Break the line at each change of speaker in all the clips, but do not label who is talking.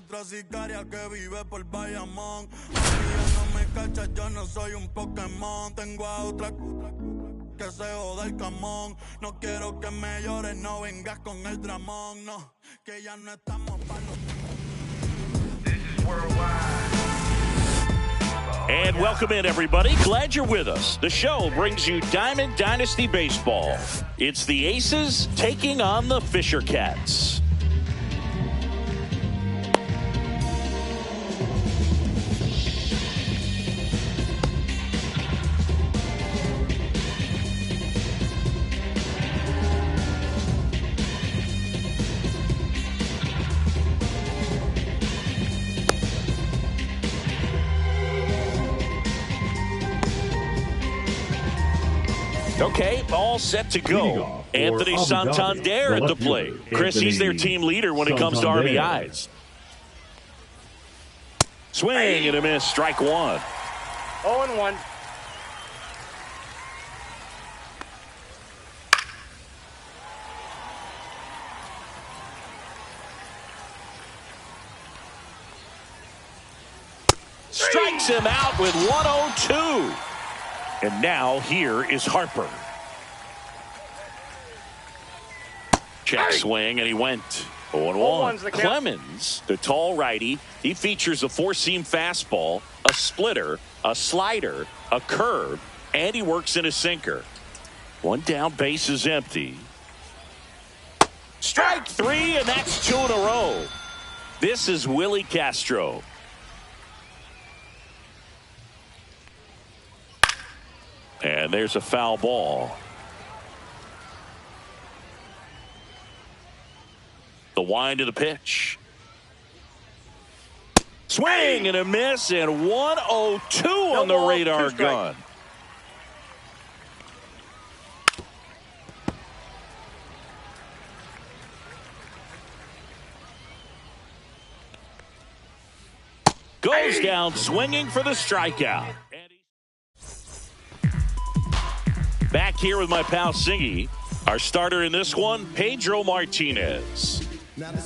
otra sicaria que vive por Bayamón. Si ya no me cachas, yo no soy un Pokémon. Tengo a otra que se joda el camón. No quiero que me llores, no vengas con el dramón. No, que ya no estamos para los...
And welcome in, everybody. Glad you're with us. The show brings you Diamond Dynasty Baseball. It's the Aces taking on the Fisher Cats. Okay, all set to go. Anthony Santander at the plate. Chris, he's their team leader when it comes to RBIs. Swing and a miss, strike one.
0-1.
Strikes him out with 102. And now here is Harper. Check swing, and he went 0-1. Clemens, the tall righty, he features a four-seam fastball, a splitter, a slider, a curve, and he works in a sinker. One down, base is empty. Strike three, and that's two in a row. This is Willie Castro. And there's a foul ball. The wind of the pitch. Swing and a miss, and 102 on the radar gun. Goes down swinging for the strikeout. Back here with my pal Singy. Our starter in this one, Pedro Martinez.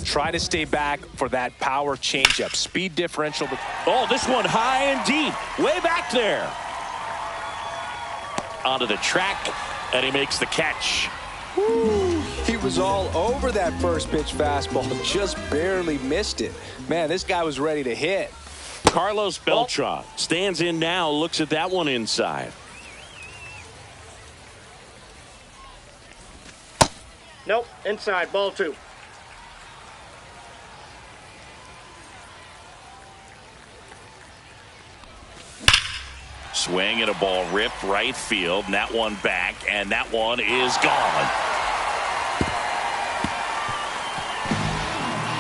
Try to stay back for that power changeup. Speed differential.
Oh, this one high and deep. Way back there. Onto the track, and he makes the catch.
Woo. He was all over that first pitch fastball. Just barely missed it. Man, this guy was ready to hit.
Carlos Beltran stands in now, looks at that one inside.
Nope, inside, ball two.
Swing and a ball ripped right field, and that one back, and that one is gone.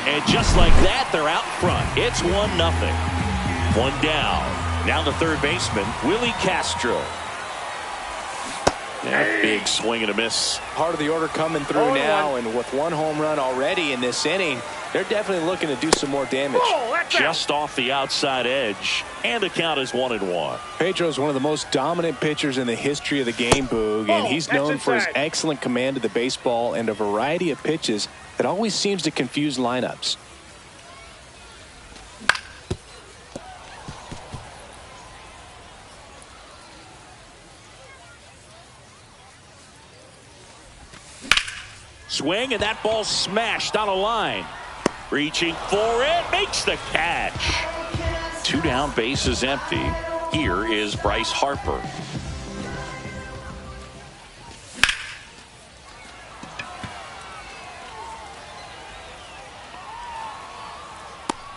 And just like that, they're out front. It's 1-0. One down. Now the third baseman, Willie Castro. That big swing and a miss.
Part of the order coming through now, and with one home run already in this inning, they're definitely looking to do some more damage.
Just off the outside edge, and the count is 1-1.
Pedro is one of the most dominant pitchers in the history of the game, Boog, and he's known for his excellent command of the baseball and a variety of pitches that always seems to confuse lineups.
Swing, and that ball smashed on a line. Reaching for it, makes the catch. Two down, base is empty. Here is Bryce Harper.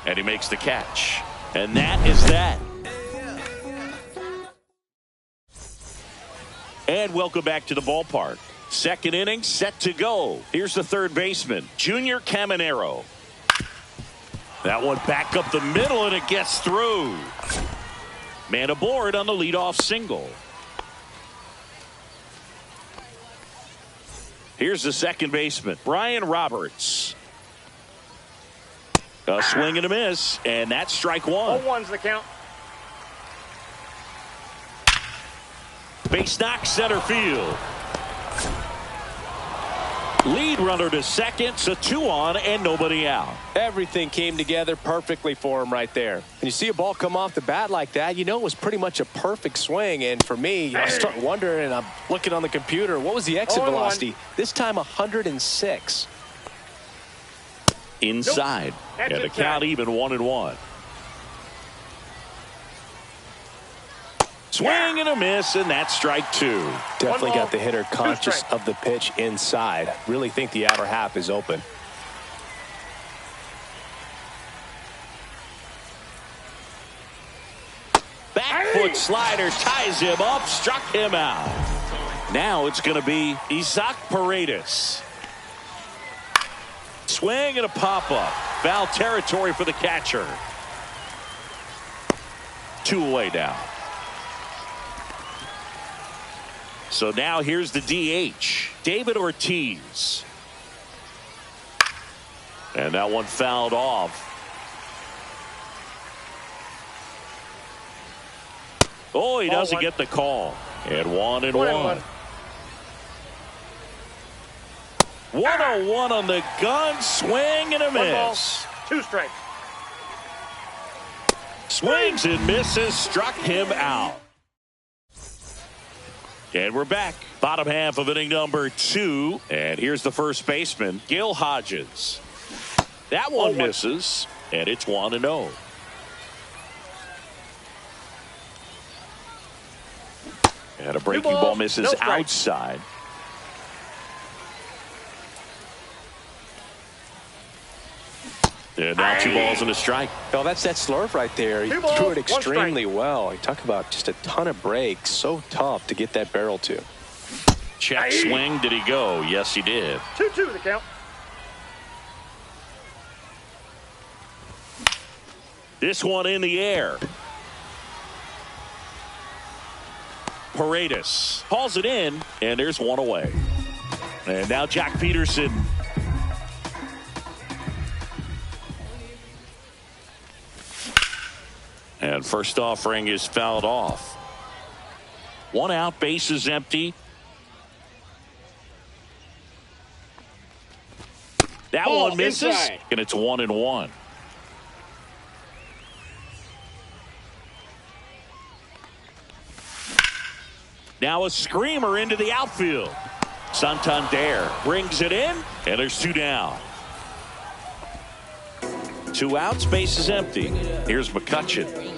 And he makes the catch. And that is that. And welcome back to the ballpark. Second inning set to go. Here's the third baseman, Junior Caminero. That one back up the middle, and it gets through. Man aboard on the leadoff single. Here's the second baseman, Brian Roberts. A swing and a miss, and that's strike one.
0-1's the count.
Base knock, center field. Lead runner to second, so 2 on and nobody out.
Everything came together perfectly for him right there. And you see a ball come off the bat like that, you know it was pretty much a perfect swing. And for me, I start wondering, and I'm looking on the computer, what was the exit velocity? This time 106.
Inside.
Nope.
And the count even 1-1. Swing and a miss, and that's strike 2.
Definitely got the hitter conscious of the pitch inside. Really think the outer half is open.
Back foot slider ties him up, struck him out. Now it's going to be Isaac Paredes. Swing and a pop-up. Foul territory for the catcher. 2 away now. So now here's the DH, David Ortiz. And that one fouled off. Oh, he doesn't get the call. And 1-1. 1-0-1 on the gun. Swing and a miss.
2 strikes.
Swings and misses. Struck him out. And we're back. Bottom half of inning number 2. And here's the first baseman, Gil Hodges. That one misses. And it's 1-0. And a breaking ball misses outside. And now 2 balls and a strike.
Oh, that's that slurve right there. He threw it extremely well. You talk about just a ton of breaks. So tough to get that barrel to.
Check swing. Did he go? Yes, he did.
2-2 the count.
This one in the air. Paredes hauls it in, and there's 1 away. And now Jack Peterson. And first offering is fouled off. 1 out, base is empty. That one misses,
inside.
and it's 1-1. Now a screamer into the outfield. Santander brings it in, and there's 2 down. 2 outs, base is empty. Here's McCutchen.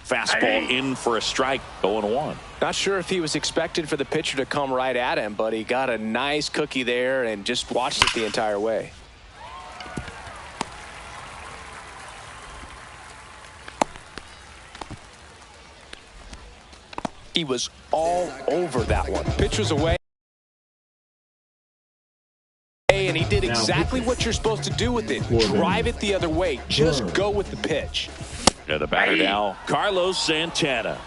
Fastball in for a strike, 0-1.
Not sure if he was expected for the pitcher to come right at him, but he got a nice cookie there and just watched it the entire way. He was all over that one. Pitch was away. And he did exactly what you're supposed to do with it. Drive it the other way. Just go with the pitch.
And the batter now, Carlos Santana.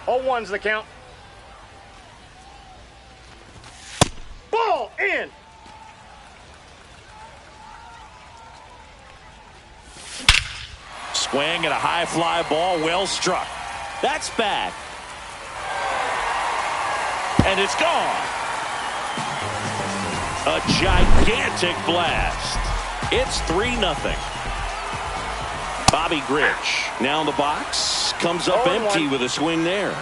0-1's the count. Ball in.
Swing and a high fly ball, well struck. That's back. And it's gone. A gigantic blast. It's 3-0. Bobby Grich now in the box. Comes up empty with a swing there.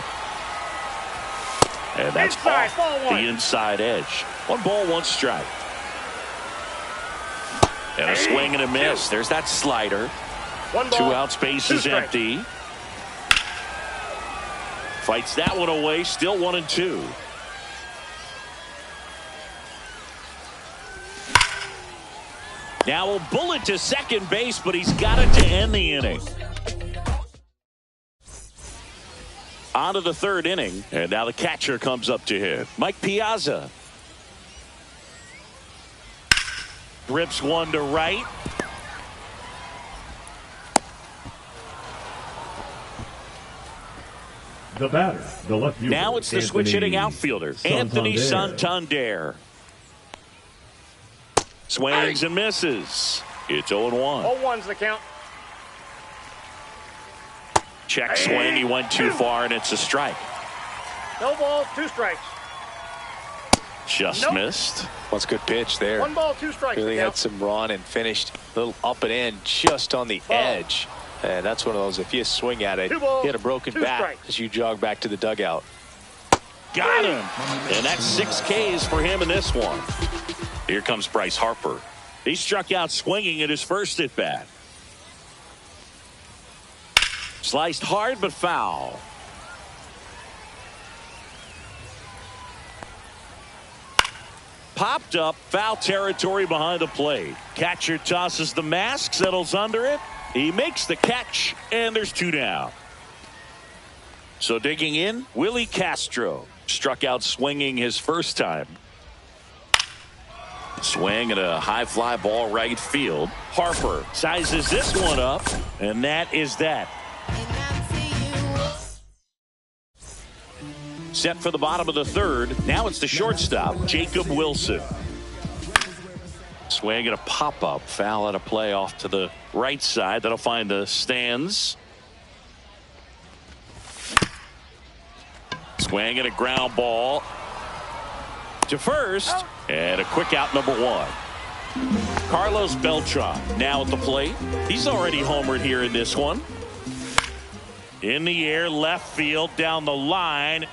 And that's
inside,
off the inside edge. 1 ball, 1 strike. And a swing and a miss. There's that slider.
1 ball,
2 outs, base
2
is
strikes.
empty. Fights that one away. Still 1-2. Now a bullet to second base, but he's got it to end the inning. On to the 3rd inning, and now the catcher comes up to hit. Mike Piazza. Rips one to right.
The batter, the left fielder.
Now it's the switch hitting outfielder, Anthony Santander. Swings and misses. It's 0-1.
0-1's the count.
Check swing. He went too far, and it's a strike.
No balls, 2 strikes.
Just missed.
What's a good pitch there?
1 ball, 2 strikes.
Really had some run and finished a little up and in just on the edge. And that's one of those, if you swing at it, hit a broken bat as you jog back to the dugout.
Got him. And that's 6 Ks for him in this one. Here comes Bryce Harper. He struck out swinging at his first at bat. Sliced hard but foul. Popped up, foul territory behind the plate. Catcher tosses the mask, settles under it. He makes the catch, and there's 2 down. So digging in, Willie Castro struck out swinging his first time. Swing at a high fly ball right field. Harper sizes this one up, and that is that. Set for the bottom of the 3rd. Now it's the shortstop, Jacob Wilson. Swing at a pop-up. Foul at a play off to the right side. That'll find the stands. Swing at a ground ball to first. And a quick out, number 1. Carlos Beltran now at the plate. He's already homered here in this one. In the air, left field, down the line.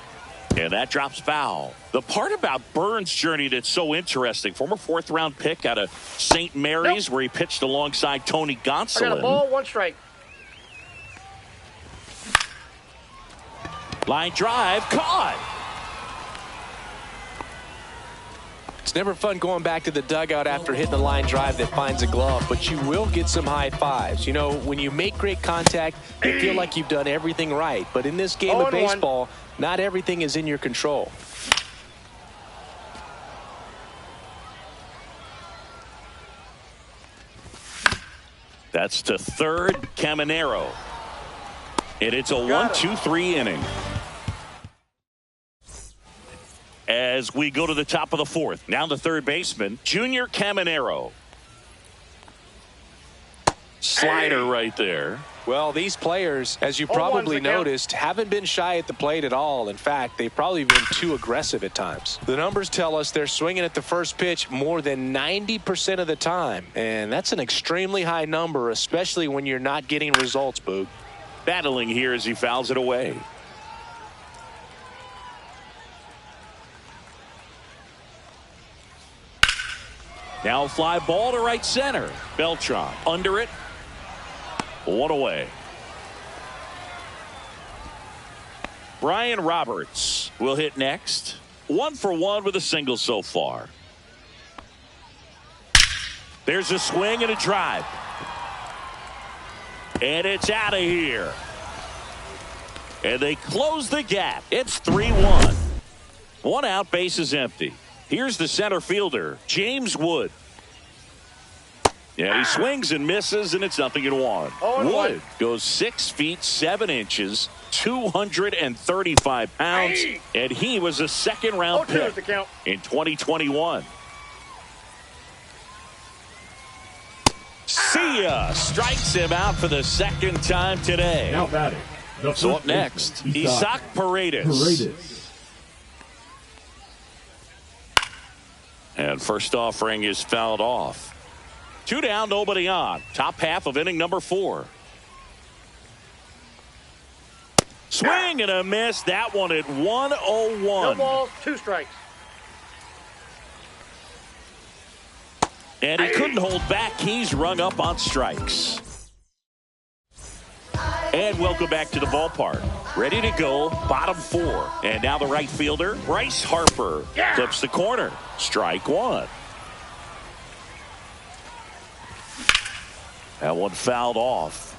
And that drops foul. The part about Burns' journey that's so interesting, former 4th-round pick out of St. Mary's, where he pitched alongside Tony Gonsolin.
I got a ball, 1 strike.
Line drive, caught.
It's never fun going back to the dugout after hitting a line drive that finds a glove, but you will get some high fives. You know, when you make great contact, you feel like you've done everything right. But in this game of baseball, not everything is in your control.
That's to 3rd, Caminero. And it's a 1-2-3 inning. As we go to the top of the 4th. Now the 3rd baseman, Junior Caminero. Slider right there.
Well, these players, as you probably noticed, haven't been shy at the plate at all. In fact, they've probably been too aggressive at times. The numbers tell us they're swinging at the first pitch more than 90% of the time. And that's an extremely high number, especially when you're not getting results, Boog.
Battling here as he fouls it away. Now a fly ball to right center. Beltran under it. 1 away. Brian Roberts will hit next. 1 for 1 with a single so far. There's a swing and a drive. And it's out of here. And they close the gap. It's 3-1. 1 out, base is empty. Here's the center fielder, James Wood. Yeah, he swings and misses, and it's 0-1. Wood goes 6 feet 7 inches, 235 pounds, and he was a 2nd-round pick in 2021. See ya! Strikes him out for the 2nd time today.
Now batting.
So up next, Isaac Paredes. And first offering is fouled off. 2 down, nobody on. Top half of inning number 4. Swing and a miss. That one at 1-0-1.
No balls, 2 strikes.
And he couldn't hold back. He's rung up on strikes. And welcome back to the ballpark. Ready to go, bottom 4. And now the right fielder, Bryce Harper, clips the corner. Strike 1. That one fouled off.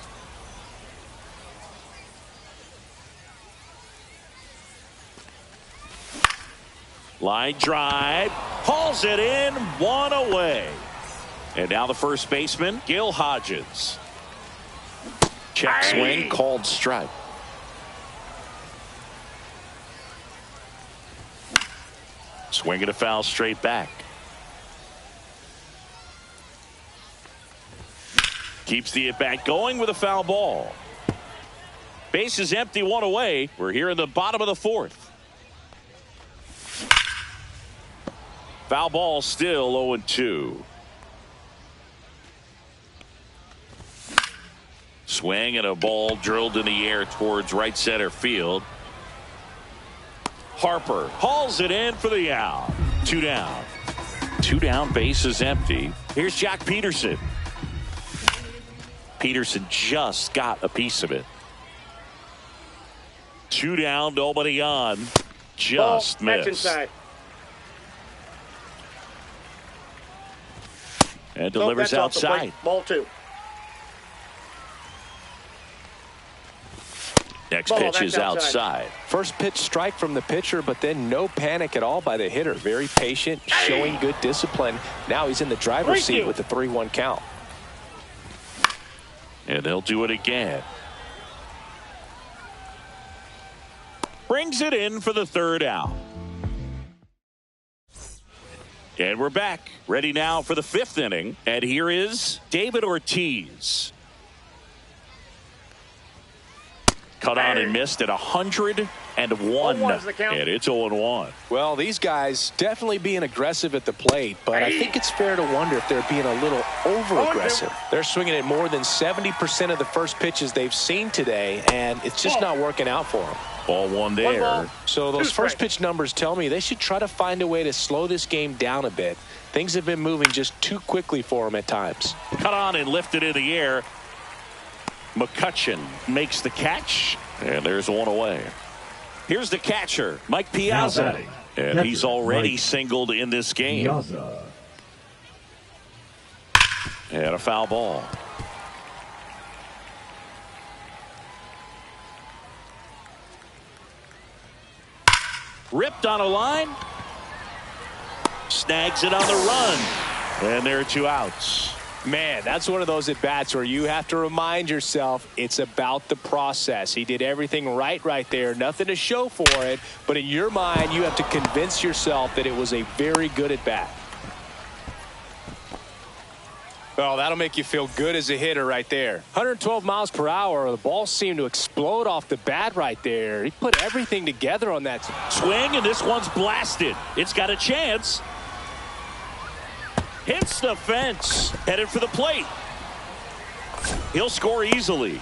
Line drive, hauls it in, 1 away. And now the first baseman, Gil Hodges. Check swing, called strike. Swing and a foul straight back. Keeps the at-bat going with a foul ball. Base is empty, 1 away. We're here in the bottom of the 4th. Foul ball, still 0-2. Swing and a ball drilled in the air towards right center field. Harper hauls it in for the out. 2 down. 2 down, base is empty. Here's Jack Peterson. Peterson just got a piece of it. 2 down, nobody on. Just missed.
Inside.
And delivers outside.
Ball 2.
Next pitch is outside.
First pitch strike from the pitcher, but then no panic at all by the hitter. Very patient, showing good discipline. Now he's in the driver's seat with the 3-1 count.
And they'll do it again. Brings it in for the 3rd out. And we're back. Ready now for the 5th inning. And here is David Ortiz. Cut on and missed at 101. And it's 0-1.
Well, these guys definitely being aggressive at the plate, but I think it's fair to wonder if they're being a little over-aggressive. They're swinging at more than 70% of the first pitches they've seen today, and it's just not working out for them.
Ball 1 there.
So those first pitch numbers tell me they should try to find a way to slow this game down a bit. Things have been moving just too quickly for them at times.
Cut on and lifted in the air. McCutchen makes the catch, and there's 1 away. Here's the catcher, Mike Piazza, and he's already singled in this game. And a foul ball. Ripped on a line. Snags it on the run. And there are 2 outs.
Man, that's one of those at-bats where you have to remind yourself it's about the process. He did everything right there. Nothing to show for it. But in your mind, you have to convince yourself that it was a very good at-bat. Well, that'll make you feel good as a hitter right there. 112 miles per hour. The ball seemed to explode off the bat right there. He put everything together on that
swing, and this one's blasted. It's got a chance. Hits the fence. Headed for the plate. He'll score easily.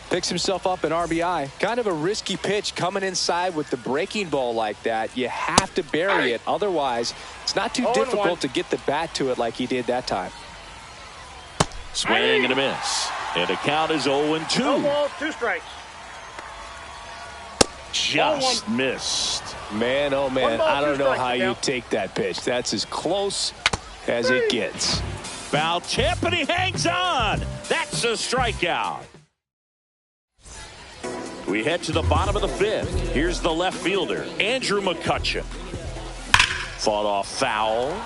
Picks himself up an RBI. Kind of a risky pitch coming inside with the breaking ball like that. You have to bury it. Otherwise, it's not too difficult to get the bat to it like he did that time.
Swing and a miss. And the count is 0-2.
2 balls, 2 strikes.
Just missed.
Man, oh man, I don't know how you take that pitch. That's as close as it gets.
Foul tip, and he hangs on. That's a strikeout. We head to the bottom of the 5th. Here's the left fielder, Andrew McCutchen. Fought off foul.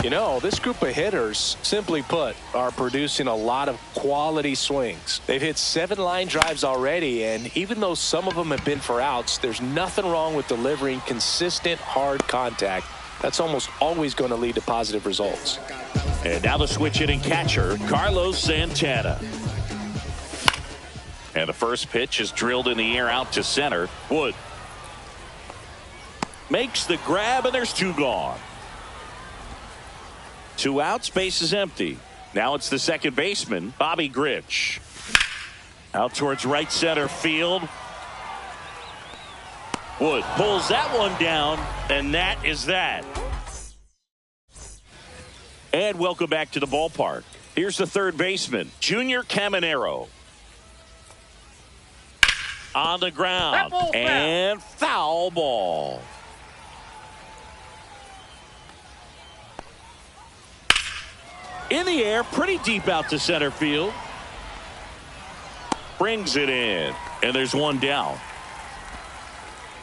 You know, this group of hitters, simply put, are producing a lot of quality swings. They've hit 7 line drives already, and even though some of them have been for outs, there's nothing wrong with delivering consistent, hard contact. That's almost always going to lead to positive results.
And now the switch hitting catcher, Carlos Santana. And the first pitch is drilled in the air out to center. Wood makes the grab, and there's 2 gone. 2 outs, base is empty. Now it's the second baseman, Bobby Grich. Out towards right center field. Wood pulls that one down, and that is that. And welcome back to the ballpark. Here's the third baseman, Junior Caminero. On the ground, and foul ball. In the air, pretty deep out to center field. Brings it in, and there's 1 down.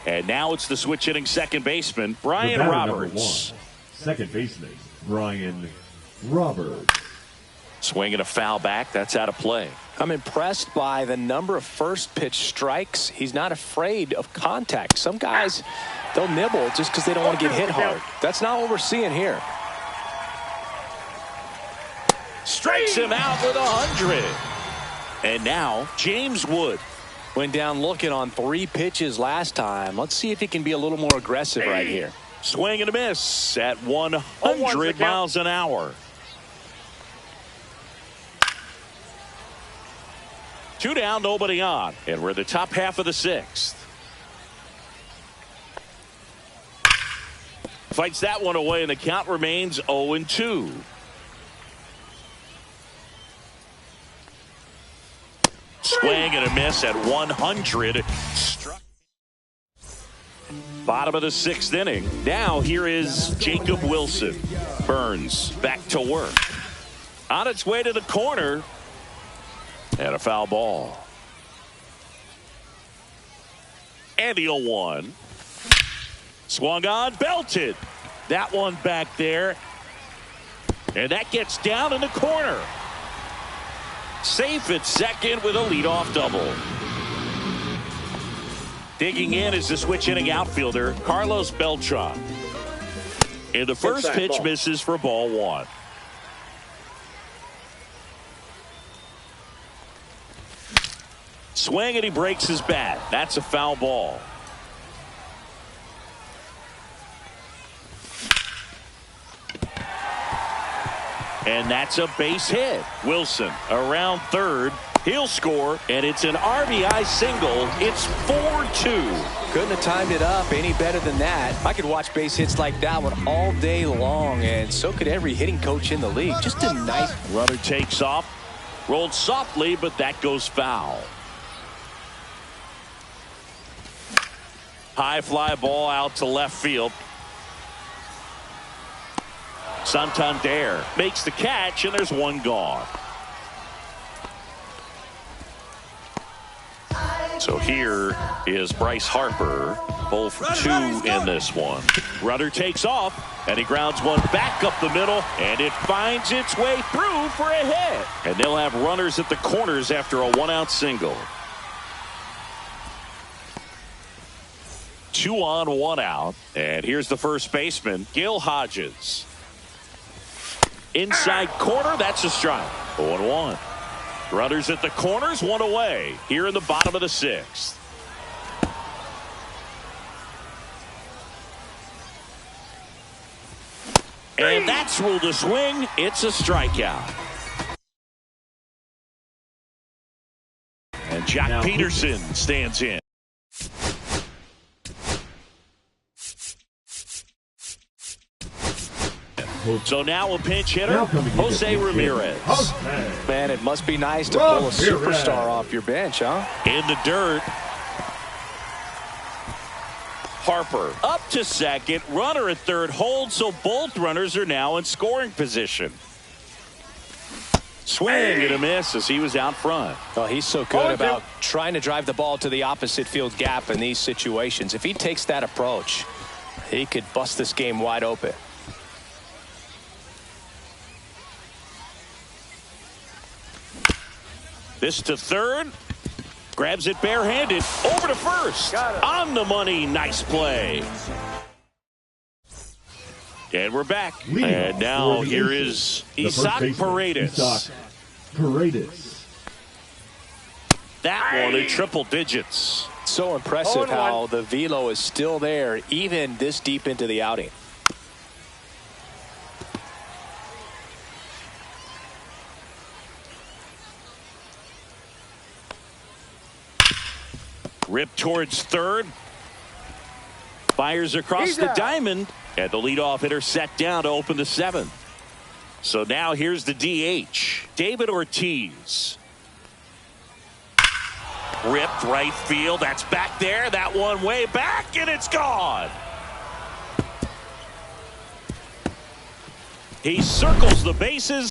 And now it's the switch hitting second baseman, Brian Roberts.
Second baseman, Brian Roberts.
Swinging a foul back, that's out of play.
I'm impressed by the number of first pitch strikes. He's not afraid of contact. Some guys, they'll nibble just because they don't want to get hit hard. That's not what we're seeing here.
Strikes him out with 100. And now James Wood.
Went down looking on 3 pitches last time. Let's see if he can be a little more aggressive right here.
Swing and a miss at 100 miles an hour. 2 down, nobody on. And we're in the top half of the 6th. Fights that one away, and the count remains 0-2. Swing and a miss at 100. Bottom of the 6th inning. Now here is Jacob Wilson. Burns back to work. On its way to the corner. And a foul ball. And the 0-1. Swung on, belted. That one back there. And that gets down in the corner. Safe at second with a leadoff double. Digging in is the switch inning outfielder, Carlos Beltran. And the first pitch misses for ball 1. Swing and he breaks his bat. That's a foul ball. And that's a base hit. Wilson around third. He'll score, and it's an RBI single. It's 4-2.
Couldn't have timed it up any better than that. I could watch base hits like that one all day long, and so could every hitting coach in the league. Just a nice.
Runner takes off. Rolled softly, but that goes foul. High fly ball out to left field. Santander makes the catch, and there's one gone. So here is Bryce Harper, 0 for 2 in this one. Runner takes off, and he grounds one back up the middle, and it finds its way through for a hit. And they'll have runners at the corners after a 1-out single. 2 on, 1 out, and here's the first baseman, Gil Hodges. Inside corner, that's a strike. 0-1. Runners at the corners, 1 away. Here in the bottom of the 6th. And that's ruled a swing. It's a strikeout. And Jack Peterson stands in. So now a pinch hitter, Jose Ramirez.
Man, it must be nice to pull a superstar off your bench, huh?
In the dirt. Harper up to second. Runner at third holds, so both runners are now in scoring position. Swing and a miss as he was out front.
Oh, he's so good about trying to drive the ball to the opposite field gap in these situations. If he takes that approach, he could bust this game wide open.
This to third. Grabs it barehanded. Over to first. On the money. Nice play. And we're back. And now here is Isaac Paredes. That one in triple digits.
So impressive how the velo is still there even this deep into the outing.
Rip towards third. Fires across the diamond. And the leadoff hitter set down to open the 7th. So now here's the DH, David Ortiz. Ripped right field. That's back there. That one way back, and it's gone. He circles the bases.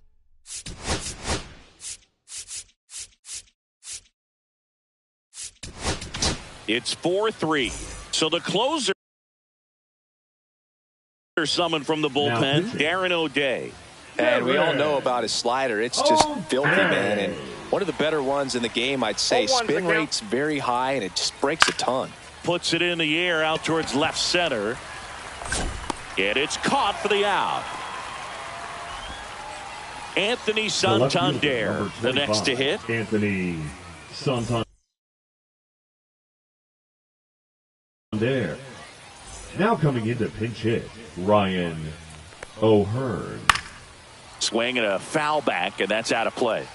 It's 4-3. So the closer summoned from the bullpen, Darren O'Day.
And we all know about his slider. It's just filthy, man. And one of the better ones in the game, I'd say. Spin rate's very high, and it just breaks a ton.
Puts it in the air out towards left center. And it's caught for the out. Anthony Santander, the next to hit.
Anthony Santander. Now coming in to pinch hit, Ryan O'Hearn.
Swing and a foul back, and that's out of play.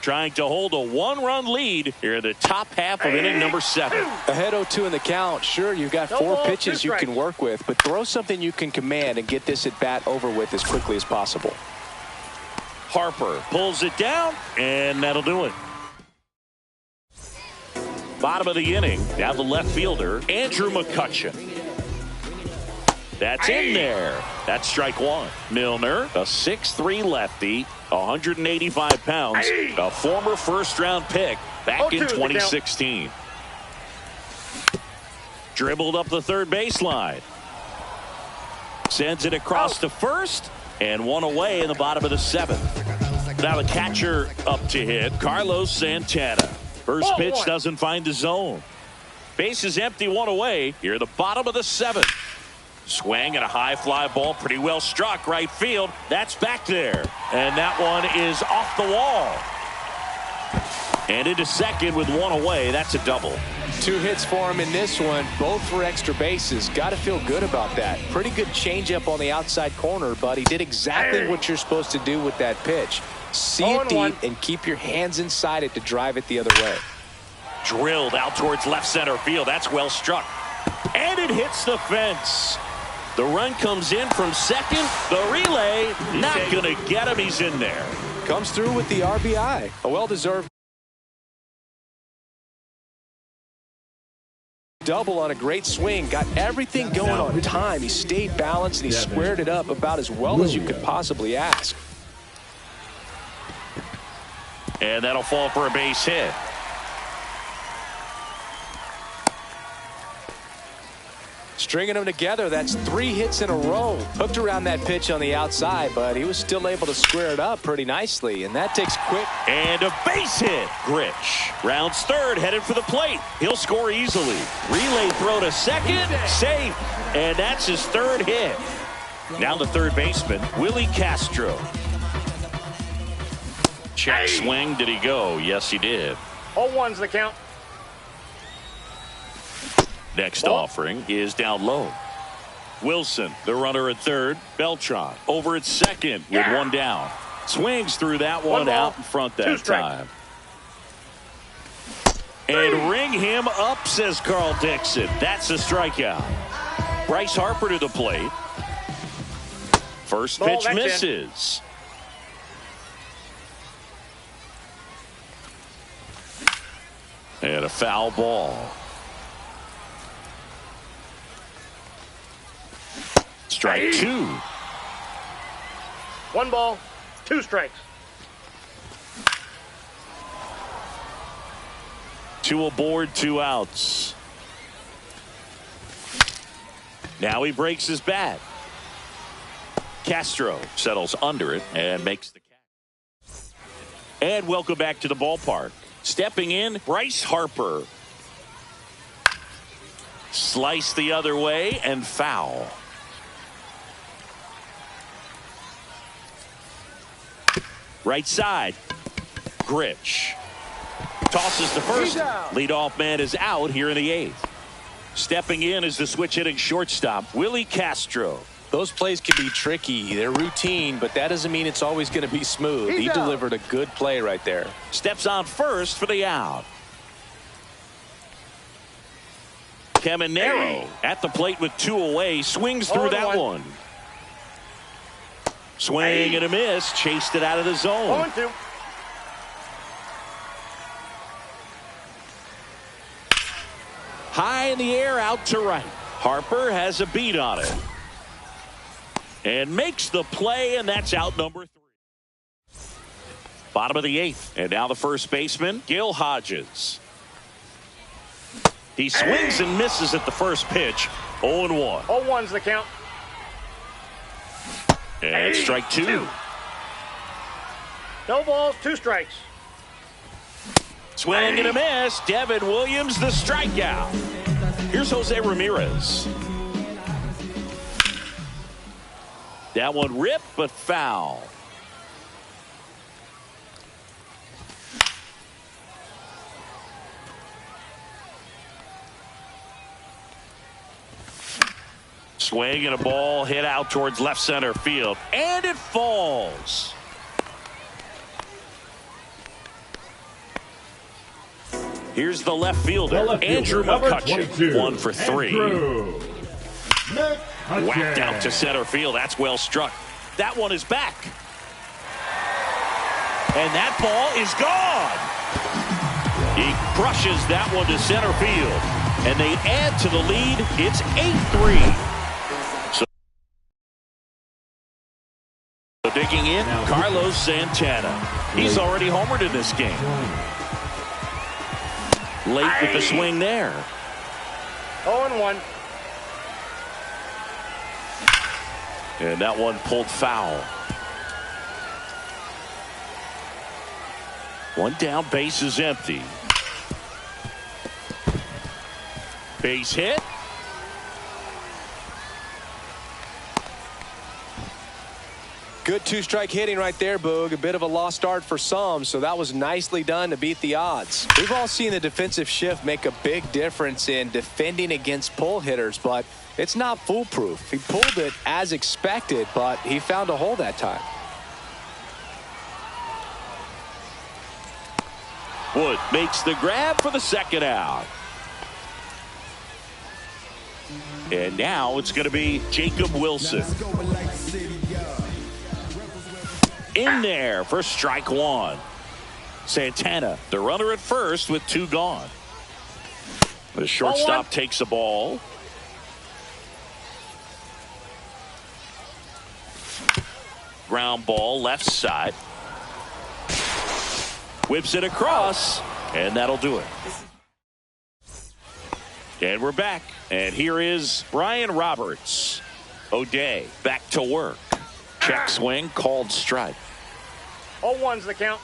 Trying to hold a one-run lead here in the top half of inning number 7.
Ahead 0-2 in the count. Sure, you've got 4 pitches you can work with, but throw something you can command and get this at bat over with as quickly as possible.
Harper pulls it down, and that'll do it. Bottom of the inning, now the left fielder, Andrew McCutchen. That's in there. That's strike 1. Milner, a 6'3 lefty, 185 pounds, a former first-round pick back in 2016. Dribbled up the third baseline. Sends it across to first, and one away in the bottom of the 7th. Now the catcher up to hit, Carlos Santana. First pitch doesn't find the zone. Base is empty, one away. Here at the bottom of the 7th. Swing and a high fly ball, pretty well struck right field. That's back there. And that one is off the wall. And into second with one away. That's a double.
2 hits for him in this one, both for extra bases. Got to feel good about that. Pretty good changeup on the outside corner, but he did exactly what you're supposed to do with that pitch. See it deep and keep your hands inside it to drive it the other way.
Drilled out towards left center field. That's well struck. And it hits the fence. The run comes in from second. The relay, not going to get him. He's in there.
Comes through with the RBI. A well-deserved double on a great swing. Got everything going on time. He stayed balanced, and he squared it up about as well as you could possibly ask.
And that'll fall for a base hit.
Stringing them together, that's 3 hits in a row. Hooked around that pitch on the outside, but he was still able to square it up pretty nicely, and that takes quick.
And a base hit. Grich rounds third, headed for the plate. He'll score easily. Relay throw to second, safe, and that's his 3rd hit. Now the third baseman, Willie Castro. Check swing. Did he go? Yes, he did.
0-1's the count.
Next offering is down low. Wilson, the runner at third. Beltran over at second with one down. Swings through that one out in front that time. And ring him up, says Carl Dixon. That's a strikeout. Bryce Harper to the plate. First pitch misses. And a foul ball. Strike 2.
1 ball, 2 strikes.
2 aboard, 2 outs. Now he breaks his bat. Castro settles under it and makes the catch. And welcome back to the ballpark. Stepping in, Bryce Harper. Slice the other way and foul. Right side. Grich tosses to first. Leadoff man is out here in the 8th. Stepping in is the switch hitting shortstop, Willie Castro.
Those plays can be tricky. They're routine, but that doesn't mean it's always going to be smooth. He delivered a good play right there.
Steps on first for the out. Caminero at the plate with 2 away. Swings through that one. Swing and a miss. Chased it out of the zone.
0-2.
High in the air, out to right. Harper has a beat on it. And makes the play, and that's out number 3. Bottom of the 8th. And now the first baseman, Gil Hodges. He swings and misses at the first pitch. 0-1.
0-1's the count.
And strike 2.
No balls, 2 strikes.
Swing and a miss. Devin Williams, the strikeout. Here's Jose Ramirez. That one ripped, but foul. Swing and a ball hit out towards left center field. And it falls. Here's the left fielder, Andrew McCutchen, 1 for 3. Whacked out to center field. That's well struck. That one is back. And that ball is gone. He crushes that one to center field. And they add to the lead. It's 8-3. So digging in, Carlos Santana. He's already homered in this game. Late with the swing there.
0-1.
And that one pulled foul. One down, base is empty. Base hit.
Good two-strike hitting right there, Boog. A bit of a lost start for some, so that was nicely done to beat the odds. We've all seen the defensive shift make a big difference in defending against pull hitters, but it's not foolproof. He pulled it as expected, but he found a hole that time.
Wood makes the grab for the second out. And now it's going to be Jacob Wilson. In there for strike one. Santana, the runner at first with 2 gone. The shortstop takes the ball. Ground ball left side. Whips it across, and that'll do it. And we're back. And here is Brian Roberts. O'Day back to work. Check swing, called strike.
0-1's the count.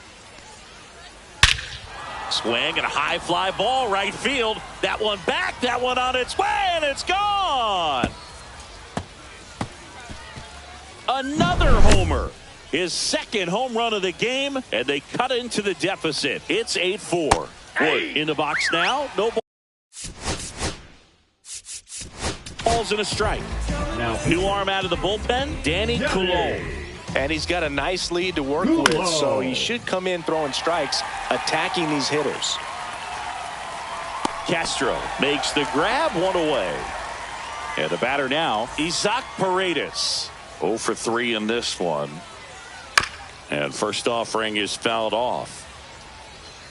Swing and a high fly ball right field. That one back, that one on its way, and it's gone. Another homer. His second home run of the game, and they cut into the deficit. It's 8-4. Wood in the box now. No balls and a strike.
Now,
New arm out of the bullpen, Danny Coulombe.
And he's got a nice lead to work with, so he should come in throwing strikes, attacking these hitters.
Castro makes the grab, one away. And the batter now, Isaac Paredes. 0 for 3 in this one. And first offering is fouled off.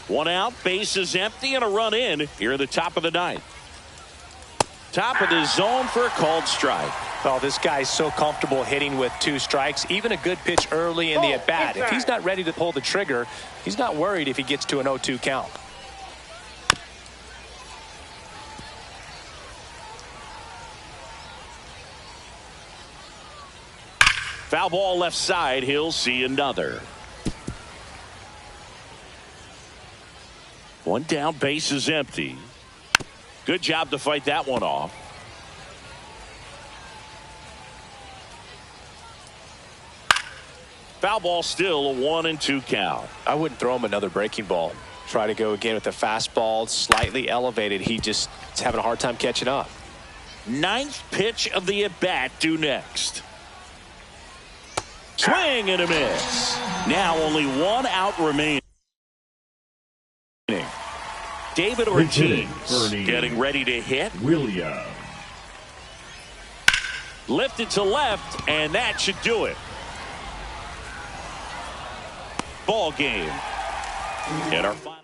1 out, base is empty, and a run in here at the top of the 9th. Top of the zone for a called strike.
Oh, this guy's so comfortable hitting with 2 strikes. Even a good pitch early in the at-bat. If he's not ready to pull the trigger, he's not worried if he gets to an 0-2 count.
Foul ball left side. He'll see another. 1 down, base is empty. Good job to fight that one off. Foul ball, still a 1-2 count.
I wouldn't throw him another breaking ball. Try to go again with the fastball, slightly elevated. He just is having a hard time catching up.
9th pitch of the at-bat due next. Swing and a miss. Now only 1 out remaining. David Ortiz getting ready to hit.
Williams.
Lifted to left, and that should do it. Ball game. And our final.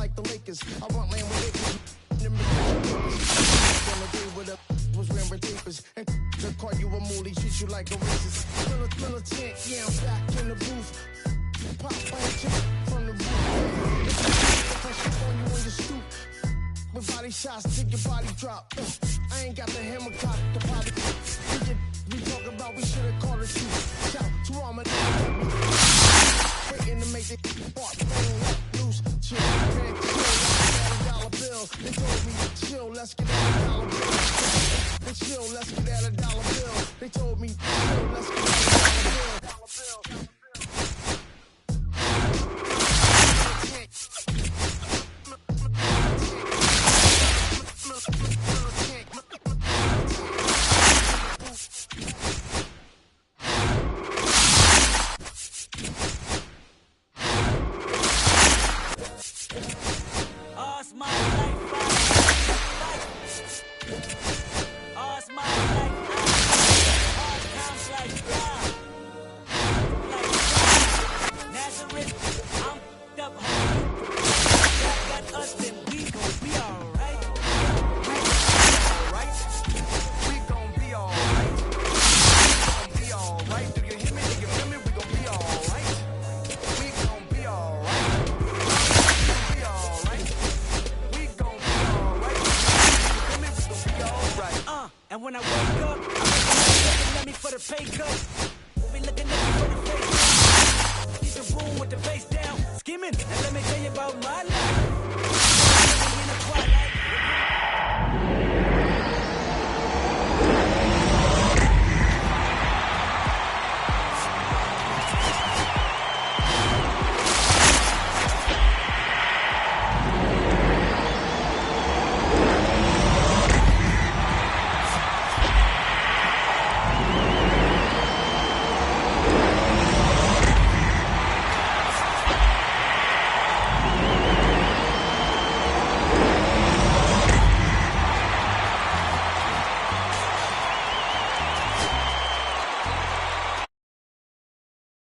like the Lakers. I want land with acres. Was wearing papers and to call you a moolie, treat you like a racist. Militant, yeah, I'm back in the booth. Pop from the roof. Pressure on you when you stoop. With body shots till your body drop. I ain't got the hammer cock, the body. We talk about we should've called it shoot. Shout to all my waiting to make it part bang let loose. Chill, man, chill, $1 bill. They told me chill, let's get out $1 bill. They chill, let's get out $1 bill. They told me chill, let's get out $1 bill.
And when I wake up, I'm looking at me for the pay cut. We'll be looking at me for the face. Keep the room with the face down, skimming. And let me tell you about